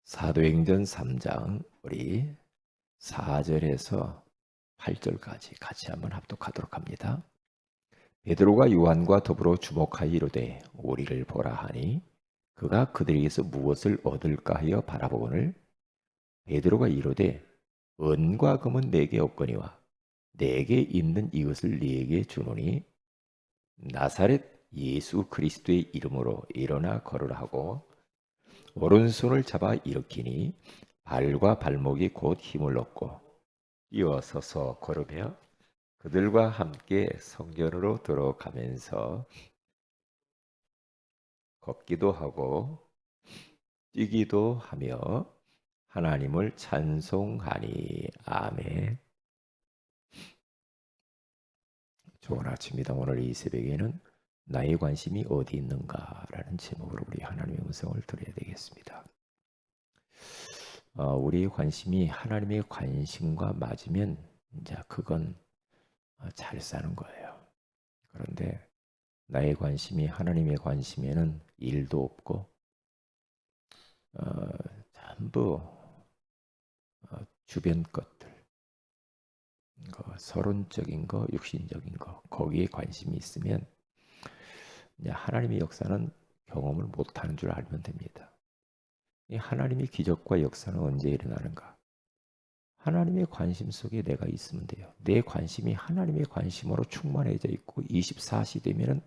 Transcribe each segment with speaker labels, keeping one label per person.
Speaker 1: 사도행전 3장 우리 4절에서 8절까지 같이 한번 합독하도록 합니다. 베드로가 요한과 더불어 주목하여 이르되 우리를 보라 하니 그가 그들에게서 무엇을 얻을까 하여 바라보거늘 베드로가 이르되 은과 금은 내게 없거니와 내게 있는 이것을 네게 주노니 나사렛 예수 그리스도의 이름으로 일어나 걸으라 하고 오른손을 잡아 일으키니 발과 발목이 곧 힘을 얻고 일어서서 걸으며 그들과 함께 성전으로 들어가면서 걷기도 하고 뛰기도 하며 하나님을 찬송하니. 아멘. 좋은 아침입니다. 오늘 이 새벽에는 나의 관심이 어디 있는가라는 제목으로 우리 하나님의 음성을 들어야 되겠습니다. 우리의 관심이 하나님의 관심과 맞으면 이제 그건 잘 사는 거예요. 그런데 나의 관심이 하나님의 관심에는 일도 없고 전부 주변 것들, 서론적인 거, 육신적인 거 거기에 관심이 있으면 이제 하나님의 역사는 경험을 못하는 줄 알면 됩니다. 이 하나님의 기적과 역사는 언제 일어나는가? 하나님의 관심 속에 내가 있으면 돼요. 내 관심이 하나님의 관심으로 충만해져 있고 24시 되면은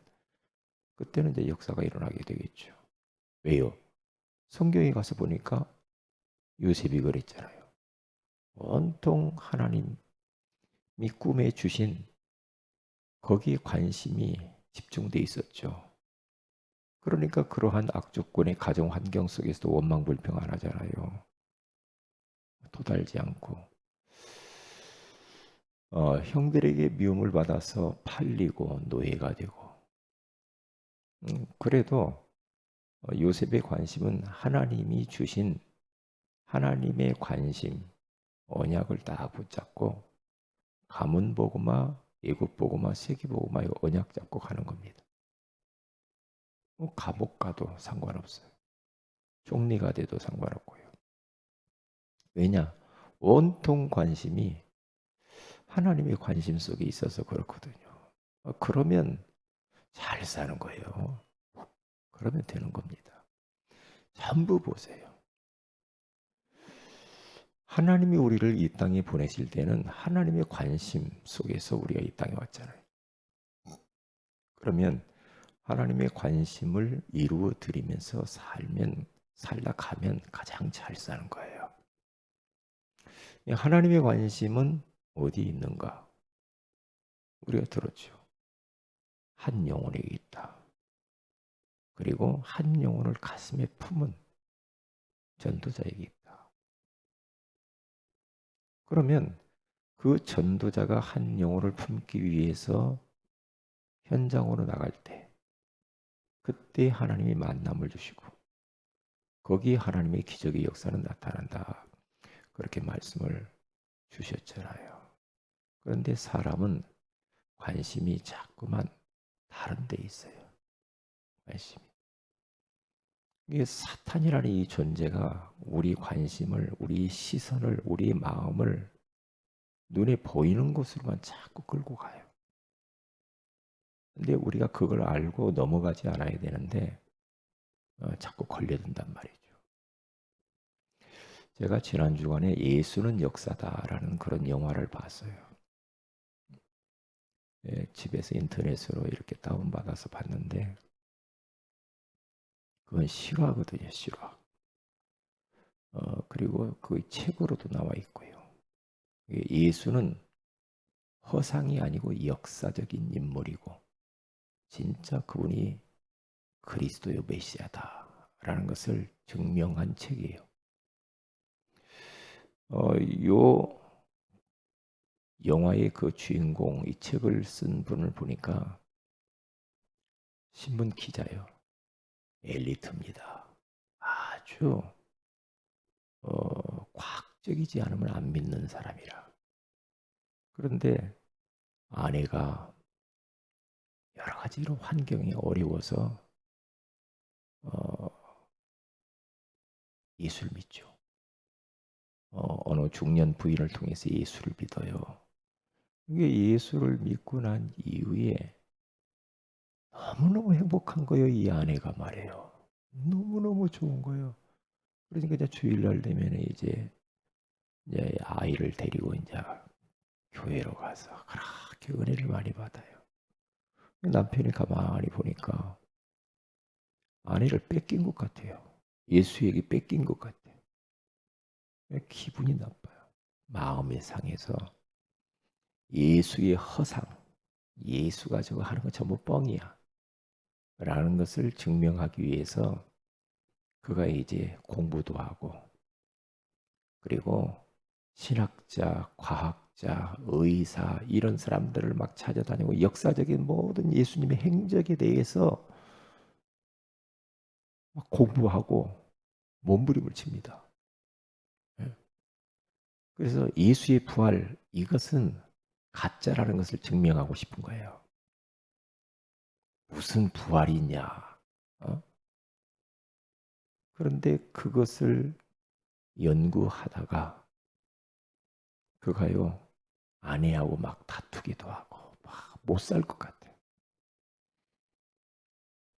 Speaker 1: 그때는 이제 역사가 일어나게 되겠죠. 왜요? 성경에 가서 보니까 요셉이 그랬잖아요. 온통 하나님이 꿈에 주신 거기에 관심이 집중돼 있었죠. 그러니까 그러한 악조건의 가정 환경 속에서도 원망불평 안 하잖아요. 도달지 않고 형들에게 미움을 받아서 팔리고 노예가 되고 그래도 요셉의 관심은 하나님이 주신 하나님의 관심 언약을 다 붙잡고 가문 보고마 애굽 보고마 세계 보고마 이거 언약 잡고 가는 겁니다. 감옥 가도 상관없어요. 총리가 돼도 상관없고요. 왜냐? 온통 관심이 하나님의 관심 속에 있어서 그렇거든요. 그러면 잘 사는 거예요. 그러면 되는 겁니다. 전부 보세요. 하나님이 우리를 이 땅에 보내실 때는 하나님의 관심 속에서 우리가 이 땅에 왔잖아요. 그러면 하나님의 관심을 이루어 드리면서 살다 가면 가장 잘 사는 거예요. 하나님의 관심은 어디 있는가? 우리가 들었죠. 한 영혼에게 있다. 그리고 한 영혼을 가슴에 품은 전도자에게 있다. 그러면 그 전도자가 한 영혼을 품기 위해서 현장으로 나갈 때 그때 하나님이 만남을 주시고 거기에 하나님의 기적의 역사는 나타난다. 그렇게 말씀을 주셨잖아요. 그런데 사람은 관심이 자꾸만 다른 데 있어요. 관심이. 이게 사탄이라는 이 존재가 우리 관심을, 우리 시선을, 우리 마음을 눈에 보이는 곳으로만 자꾸 끌고 가요. 근데 우리가 그걸 알고 넘어가지 않아야 되는데 자꾸 걸려든단 말이죠. 제가 지난 주간에 예수는 역사다라는 그런 영화를 봤어요. 집에서 인터넷으로 이렇게 다운받아서 봤는데 그건 실화거든요, 실화. 그리고 그 책으로도 나와 있고요. 예수는 허상이 아니고 역사적인 인물이고 진짜 그분이 그리스도의 메시아다라는 것을 증명한 책이에요. 요 영화의 그 주인공 이 책을 쓴 분을 보니까 신문 기자예요. 엘리트입니다. 아주 과학적이지 않으면 안 믿는 사람이라. 그런데 아내가 여러 가지로 환경이 어려워서 어, 예수를 믿죠. 어느 중년 부인을 통해서 예수를 믿어요. 이게 예수를 믿고 난 이후에 너무너무 행복한 거예요. 이 아내가 말이에요. 너무너무 좋은 거예요. 그러니까 이제 주일날 되면 이제 아이를 데리고 이제 교회로 가서 그렇게 은혜를 많이 받아요. 남편이 가만히 보니까 아내를 뺏긴 것 같아요. 예수에게 뺏긴 것 같아요. 기분이 나빠요. 마음이 상해서 예수의 허상, 예수가 저거 하는 거 전부 뻥이야 라는 것을 증명하기 위해서 그가 이제 공부도 하고, 그리고 신학자, 과학자, 의사 이런 사람들을 막 찾아다니고 역사적인 모든 예수님의 행적에 대해서 막 공부하고 몸부림을 칩니다. 예. 그래서 예수의 부활, 이것은 가짜라는 것을 증명하고 싶은 거예요. 무슨 부활이냐? 어? 그런데 그것을 연구하다가 그가요 아내하고 막 다투기도 하고 막 못 살 것 같아요.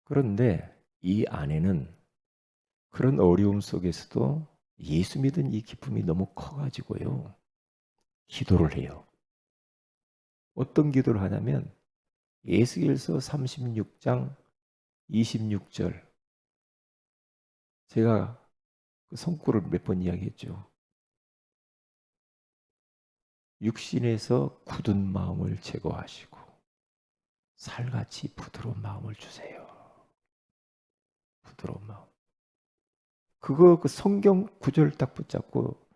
Speaker 1: 그런데 이 아내는 그런 어려움 속에서도 예수 믿은 이 기쁨이 너무 커가지고요 기도를 해요. 어떤 기도를 하냐면 에스겔서 36장 26절, 제가 그 성구를 몇 번 이야기했죠. 육신에서 굳은 마음을 제거하시고 살같이 부드러운 마음을 주세요. 부드러운 마음. 그거 그 성경 구절 딱 붙잡고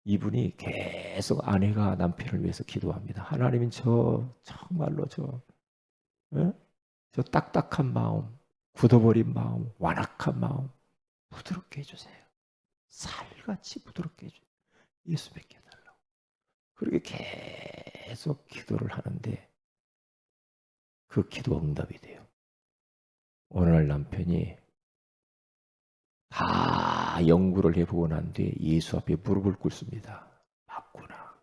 Speaker 1: 이분이 계속 아내가 남편을 위해서 기도합니다. 하나님은 정말로 예? 저 딱딱한 마음, 굳어버린 마음, 완악한 마음 부드럽게 해주세요. 살같이 부드럽게 해주세요. 예수 뵙게 해달라고. 그렇게 계속 기도를 하는데 그 기도 응답이 돼요. 어느 날 남편이 다 연구를 해보고 난 뒤에 예수 앞에 무릎을 꿇습니다. 맞구나.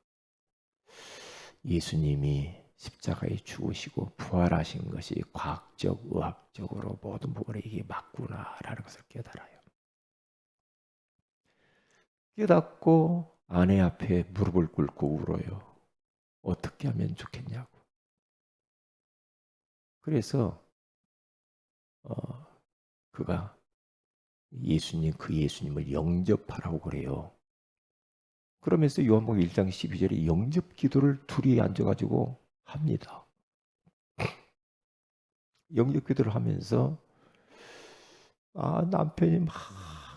Speaker 1: 예수님이 십자가에 죽으시고 부활하신 것이 과학적, 의학적으로 모든 부분에 이게 맞구나라는 것을 깨달아요. 깨닫고 아내 앞에 무릎을 꿇고 울어요. 어떻게 하면 좋겠냐고. 그래서 그가 그 예수님을 영접하라고 그래요. 그러면서 요한복음 1장 12절에 영접 기도를 둘이 앉아가지고 합니다. 영접 기도를 하면서 남편이 막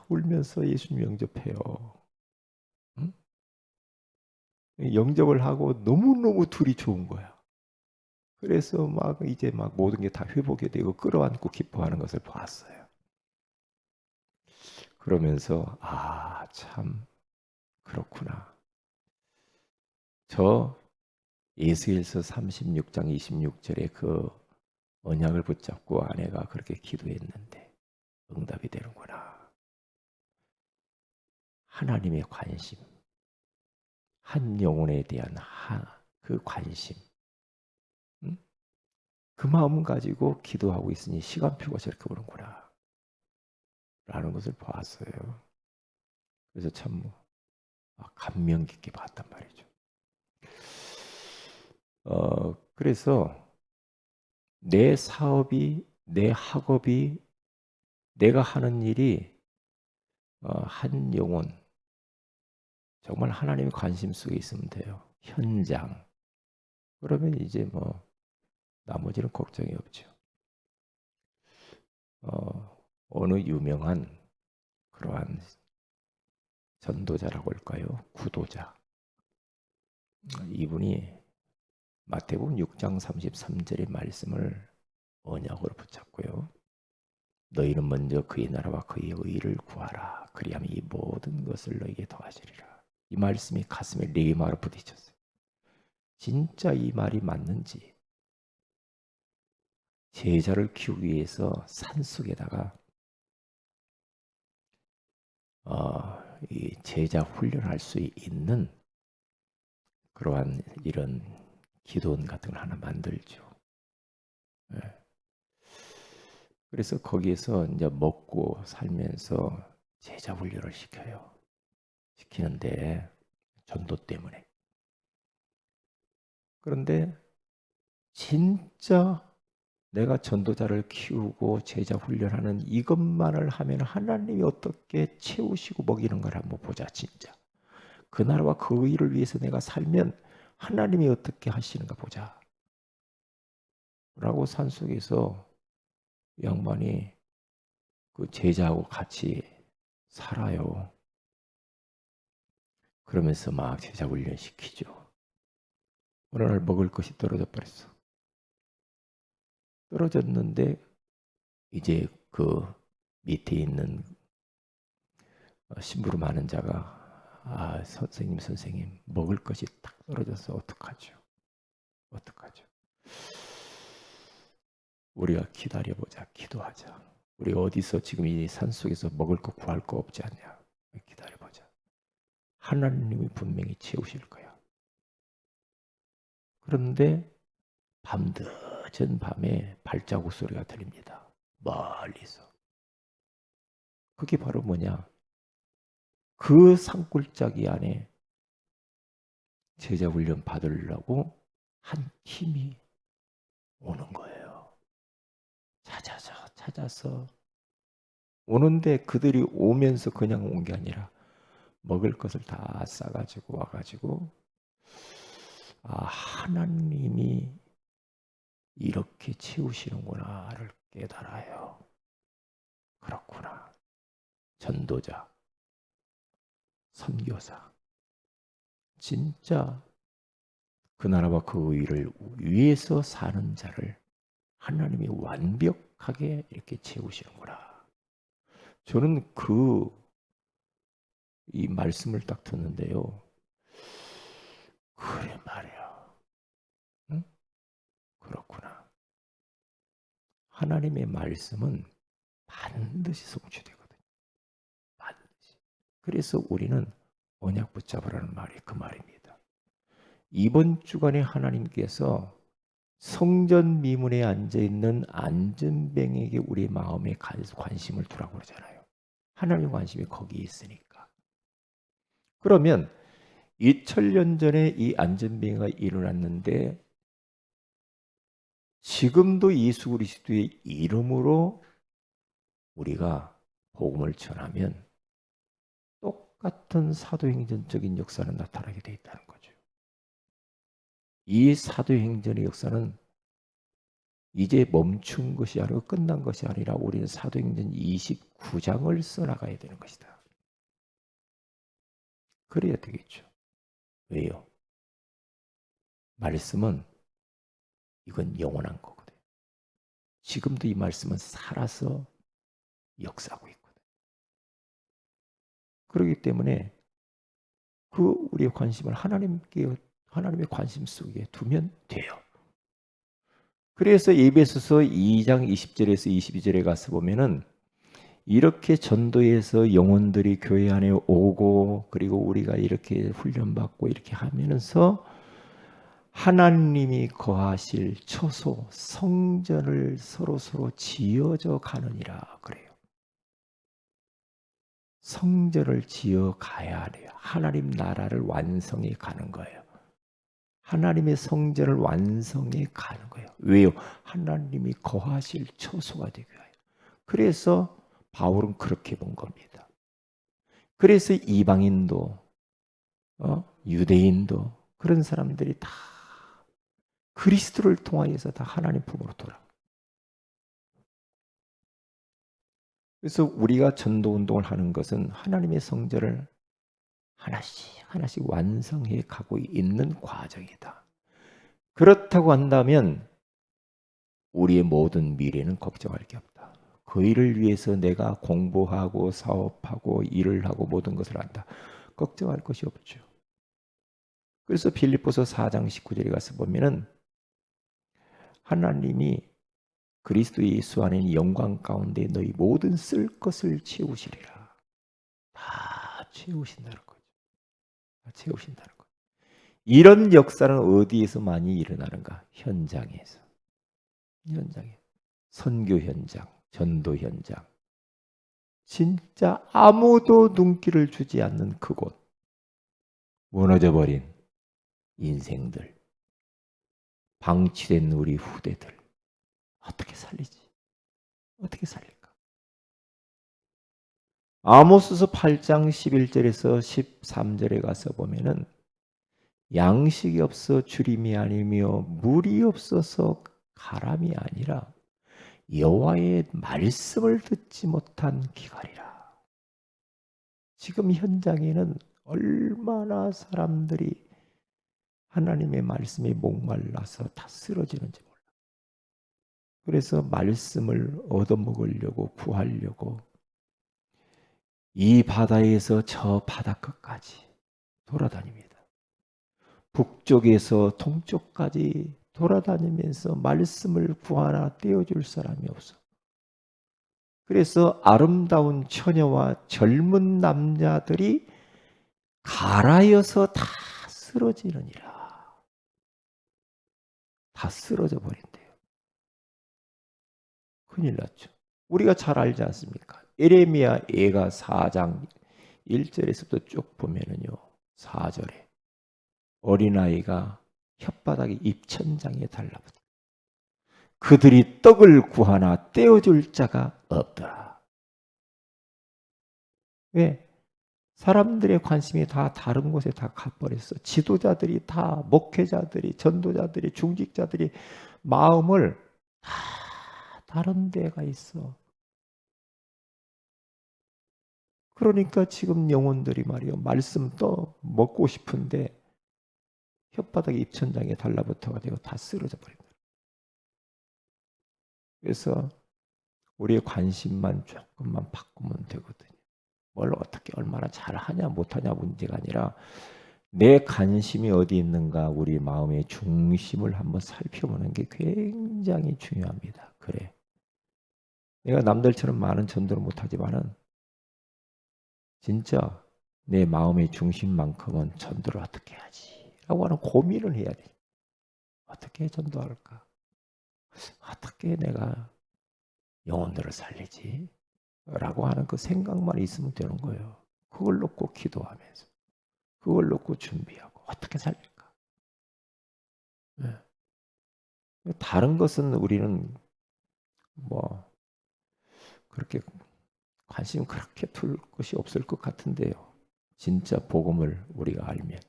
Speaker 1: 울면서 예수님 영접해요. 응? 영접을 하고 너무너무 둘이 좋은 거야. 그래서 막 이제 막 모든 게 다 회복이 되고 끌어안고 기뻐하는 것을 보았어요. 그러면서 참 그렇구나. 저 에스겔서 36장 26절에 그 언약을 붙잡고 아내가 그렇게 기도했는데 응답이 되는구나. 하나님의 관심, 한 영혼에 대한 그 관심, 응? 그 마음 가지고 기도하고 있으니 시간표가 저렇게 오는구나 라는 것을 보았어요. 그래서 참 감명 깊게 봤단 말이죠. 그래서 내 사업이, 내 학업이, 내가 하는 일이 한 영혼, 정말 하나님의 관심 속에 있으면 돼요. 현장. 그러면 이제 뭐 나머지는 걱정이 없죠. 어느 유명한 그러한 전도자라고 할까요? 구도자. 이분이 마태복음 6장 33절의 말씀을 언약으로 붙잡고요. 너희는 먼저 그의 나라와 그의 의를 구하라. 그리하면 이 모든 것을 너에게 더하시리라. 이 말씀이 가슴에 레마로 부딪혔어요. 진짜 이 말이 맞는지. 제자를 키우기 위해서 산속에다가 이 제자 훈련할 수 있는 그러한 이런 기도원 같은 걸 하나 만들죠. 예. 그래서 거기에서 이제 먹고 살면서 제자 훈련을 시켜요. 시키는데 전도 때문에. 그런데 진짜 내가 전도자를 키우고 제자 훈련하는 이것만을 하면 하나님이 어떻게 채우시고 먹이는 걸 한번 보자 진짜. 그 나라와 그 일을 위해서 내가 살면 하나님이 어떻게 하시는가 보자. 라고 산속에서 양반이 그 제자하고 같이 살아요. 그러면서 막 제자 훈련 시키죠. 어느 날 먹을 것이 떨어져 버렸어. 떨어졌는데 이제 그 밑에 있는 심부름 하는 자가 선생님 먹을 것이 딱 떨어져서 어떡하죠? 어떡하죠? 우리가 기다려보자. 기도하자. 우리 어디서 지금 이 산속에서 먹을 거 구할 거 없지 않냐? 기다려보자. 하나님이 분명히 채우실 거야. 그런데 밤늦은 밤에 발자국 소리가 들립니다. 멀리서. 그게 바로 뭐냐? 그 산골짜기 안에 제자 훈련 받으려고 한 팀이 오는 거예요. 찾아서 오는데 그들이 오면서 그냥 온 게 아니라 먹을 것을 다 싸가지고 와가지고 하나님이 이렇게 채우시는구나를 깨달아요. 그렇구나. 전도자, 선교사, 진짜 그 나라와 그 의를 위해서 사는 자를 하나님이 완벽하게 이렇게 채우시는구나. 저는 이 말씀을 딱 듣는데요. 그래 말이야. 응? 그렇구나. 하나님의 말씀은 반드시 성취되거든요. 반드시. 그래서 우리는 언약 붙잡으라는 말이 그 말입니다. 이번 주간에 하나님께서 성전 미문에 앉아있는 안전뱅에게 우리 마음에 관심을 두라고 그러잖아요. 하나님의 관심이 거기에 있으니까. 그러면 2000년 전에 이 안전뱅이가 일어났는데 지금도 예수 그리스도의 이름으로 우리가 복음을 전하면 똑같은 사도행전적인 역사는 나타나게 돼 있다는 거죠. 이 사도행전의 역사는 이제 멈춘 것이 아니고 끝난 것이 아니라 우리는 사도행전 29장을 써나가야 되는 것이다. 그래야 되겠죠. 왜요? 말씀은 이건 영원한 거거든요. 지금도 이 말씀은 살아서 역사하고 있거든요. 그렇기 때문에 우리의 관심을 하나님의 관심 속에 두면 돼요. 그래서 에베소서 2장 20절에서 22절에 가서 보면은 이렇게 전도해서 영혼들이 교회 안에 오고 그리고 우리가 이렇게 훈련받고 이렇게 하면서 하나님이 거하실 처소 성전을 서로 지어져 가느니라 그래요. 성전을 지어 가야 해요. 하나님 나라를 완성해 가는 거예요. 하나님의 성전을 완성해 가는 거예요. 왜요? 하나님이 거하실 처소가 되게 해요. 그래서 바울은 그렇게 본 겁니다. 그래서 이방인도 유대인도 그런 사람들이 다 그리스도를 통하여서 다 하나님 품으로 돌아. 그래서 우리가 전도 운동을 하는 것은 하나님의 성전을 하나씩 완성해 가고 있는 과정이다. 그렇다고 한다면 우리의 모든 미래는 걱정할 게 없다. 그 일을 위해서 내가 공부하고 사업하고 일을 하고 모든 것을 한다. 걱정할 것이 없죠. 그래서 빌립보서 4장 19절에 가서 보면은 하나님이 그리스도 예수 안에 영광 가운데 너희 모든 쓸 것을 채우시리라. 다 채우신다는 거죠. 다 채우신다는 거죠. 이런 역사는 어디에서 많이 일어나는가? 현장에서. 현장에. 선교 현장, 전도 현장. 진짜 아무도 눈길을 주지 않는 그곳. 무너져 버린 인생들. 방치된 우리 후대들. 어떻게 살리지? 어떻게 살릴까? 아모스서 8장 11절에서 13절에 가서 보면은 양식이 없어 주림이 아니며 물이 없어서 가람이 아니라 여호와의 말씀을 듣지 못한 기갈이라. 지금 현장에는 얼마나 사람들이 하나님의 말씀에 목말라서 다 쓰러지는지 몰라. 그래서 말씀을 얻어먹으려고 구하려고 이 바다에서 저 바다 끝까지 돌아다닙니다. 북쪽에서 동쪽까지 돌아다니면서 말씀을 구하나 떼어줄 사람이 없어. 그래서 아름다운 처녀와 젊은 남자들이 가라여서 다 쓰러지느니라. 다 쓰러져 버린대요. 큰일 났죠. 우리가 잘 알지 않습니까? 에레미야 예가 4장 1절에서부터 쭉 보면은요. 4절에 어린아이가 혓바닥에 입천장에 달라붙어 그들이 떡을 구하나 떼어줄 자가 없더라. 왜? 사람들의 관심이 다 다른 곳에 다 가버렸어. 지도자들이 다 목회자들이 전도자들이 중직자들이 마음을 다 다른 데가 있어. 그러니까 지금 영혼들이 말이요 말씀 또 먹고 싶은데 혓바닥에 입천장에 달라붙어가지고 다 쓰러져 버립니다. 그래서 우리의 관심만 조금만 바꾸면 되거든요. 뭘 어떻게 얼마나 잘하냐 못하냐 문제가 아니라 내 관심이 어디 있는가 우리 마음의 중심을 한번 살펴보는 게 굉장히 중요합니다. 그래. 내가 남들처럼 많은 전도를 못하지만은 진짜 내 마음의 중심만큼은 전도를 어떻게 해야지 라고 하는 고민을 해야 돼. 어떻게 전도할까? 어떻게 내가 영혼들을 살리지? 라고 하는 그 생각만 있으면 되는 거예요. 그걸 놓고 기도하면서 그걸 놓고 준비하고 어떻게 살릴까? 네. 다른 것은 우리는 뭐 그렇게 관심 그렇게 둘 것이 없을 것 같은데요. 진짜 복음을 우리가 알면.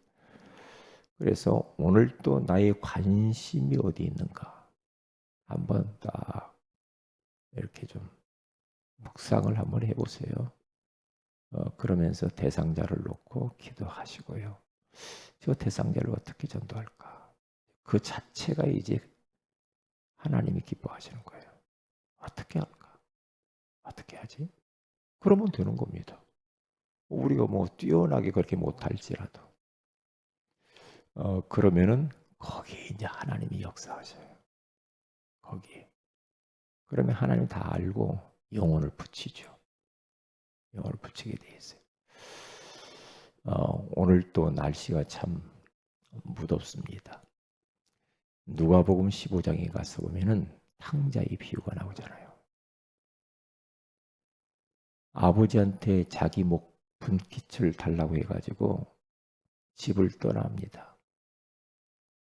Speaker 1: 그래서 오늘 또 나의 관심이 어디 있는가 한번 딱 이렇게 좀 묵상을 한번 해보세요. 그러면서 대상자를 놓고 기도하시고요. 저 대상자를 어떻게 전도할까? 그 자체가 이제 하나님이 기뻐하시는 거예요. 어떻게 할까? 어떻게 하지? 그러면 되는 겁니다. 우리가 뭐 뛰어나게 그렇게 못할지라도 그러면은 거기에 이제 하나님이 역사하셔요. 거기에. 그러면 하나님 다 알고 영혼을 붙이죠. 영혼을 붙이게 돼 있어요. 오늘 또 날씨가 참 무덥습니다. 누가복음 15장에 가서 보면은 탕자의 비유가 나오잖아요. 아버지한테 자기 목 분깃을 달라고 해가지고 집을 떠납니다.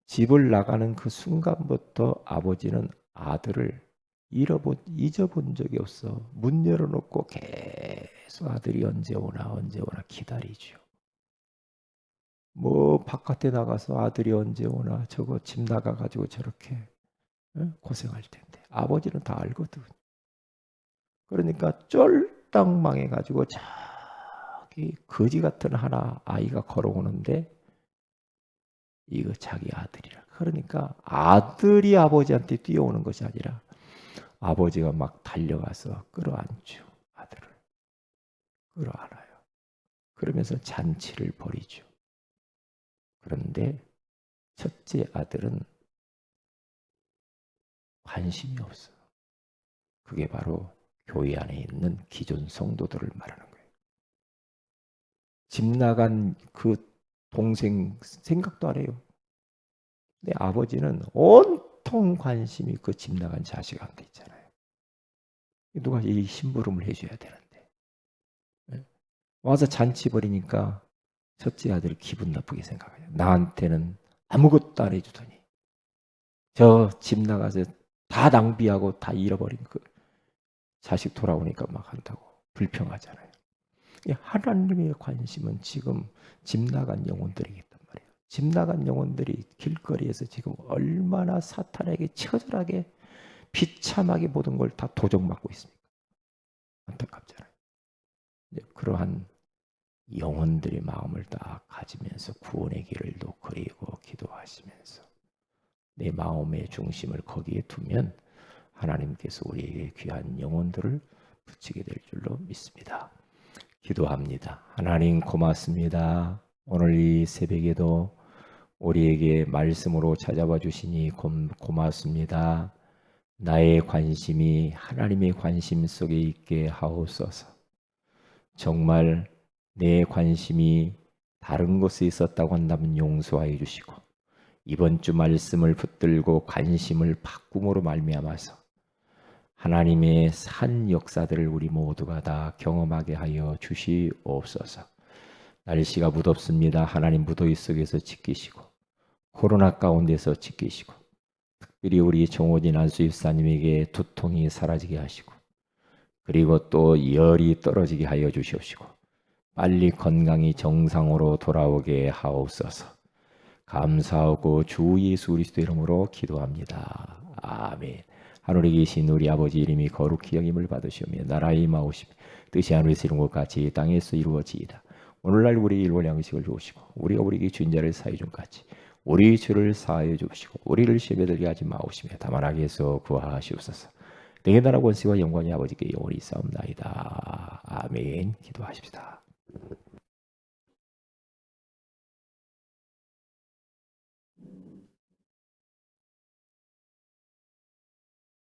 Speaker 1: 집을 나가는 그 순간부터 아버지는 아들을 잊어본 적이 없어. 문 열어놓고 계속 아들이 언제 오나 언제 오나 기다리죠. 뭐 바깥에 나가서 아들이 언제 오나 저거 집 나가가지고 저렇게 고생할 텐데 아버지는 다 알거든. 그러니까 쫄딱 망해가지고 저기 거지 같은 하나 아이가 걸어오는데 이거 자기 아들이라. 그러니까 아들이 아버지한테 뛰어오는 것이 아니라 아버지가 막 달려가서 끌어안죠. 아들을 끌어안아요. 그러면서 잔치를 벌이죠. 그런데 첫째 아들은 관심이 없어. 그게 바로 교회 안에 있는 기존 성도들을 말하는 거예요. 집 나간 그 동생 생각도 안 해요. 내 아버지는 온통 관심이 그 집 나간 자식한테 있잖아요. 누가 이 심부름을 해줘야 되는데 와서 잔치 벌이니까 첫째 아들 기분 나쁘게 생각해요. 나한테는 아무것도 안 해주더니 저 집 나가서 다 낭비하고 다 잃어버린 그 자식 돌아오니까 막 한다고 불평하잖아요. 하나님의 관심은 지금 집 나간 영혼들이겠단 말이에요. 집 나간 영혼들이 길거리에서 지금 얼마나 사탄에게 처절하게 비참하게 모든 걸 다 도적맞고 있습니까? 안타깝잖아요. 그러한 영혼들의 마음을 다 가지면서 구원의 길을 또 그리고 기도하시면서 내 마음의 중심을 거기에 두면 하나님께서 우리에게 귀한 영혼들을 붙이게 될 줄로 믿습니다. 기도합니다. 하나님 고맙습니다. 오늘 이 새벽에도 우리에게 말씀으로 찾아와 주시니 고맙습니다. 나의 관심이 하나님의 관심 속에 있게 하옵소서. 정말 내 관심이 다른 곳에 있었다고 한다면 용서하여 주시고 이번 주 말씀을 붙들고 관심을 바꿈으로 말미암아서 하나님의 산 역사들을 우리 모두가 다 경험하게 하여 주시옵소서. 날씨가 무덥습니다. 하나님 무더위 속에서 지키시고 코로나 가운데서 지키시고 특별히 우리 정호진 안수집사님에게 두통이 사라지게 하시고 그리고 또 열이 떨어지게 하여 주시옵시고 빨리 건강이 정상으로 돌아오게 하옵소서. 감사하고 주 예수 그리스도 이름으로 기도합니다. 아멘. 하늘에 계신 우리 아버지 이름이 거룩히 여김을 받으시오며 나라의 임하오시며 뜻이 하늘에서 이룬 것 같이 땅에서 이루어지이다. 오늘날 우리 일월 양식을 주시고 우리가 우리에게 준 자를 사해 준 같이 우리 죄를 사하여 주시고 우리를 시험에 들게 하지 마옵시며 다만 악에서 구하시옵소서. 내게 나라 권세와 영광이 아버지께 영원히 있사옵나이다. 아멘. 기도하십시다.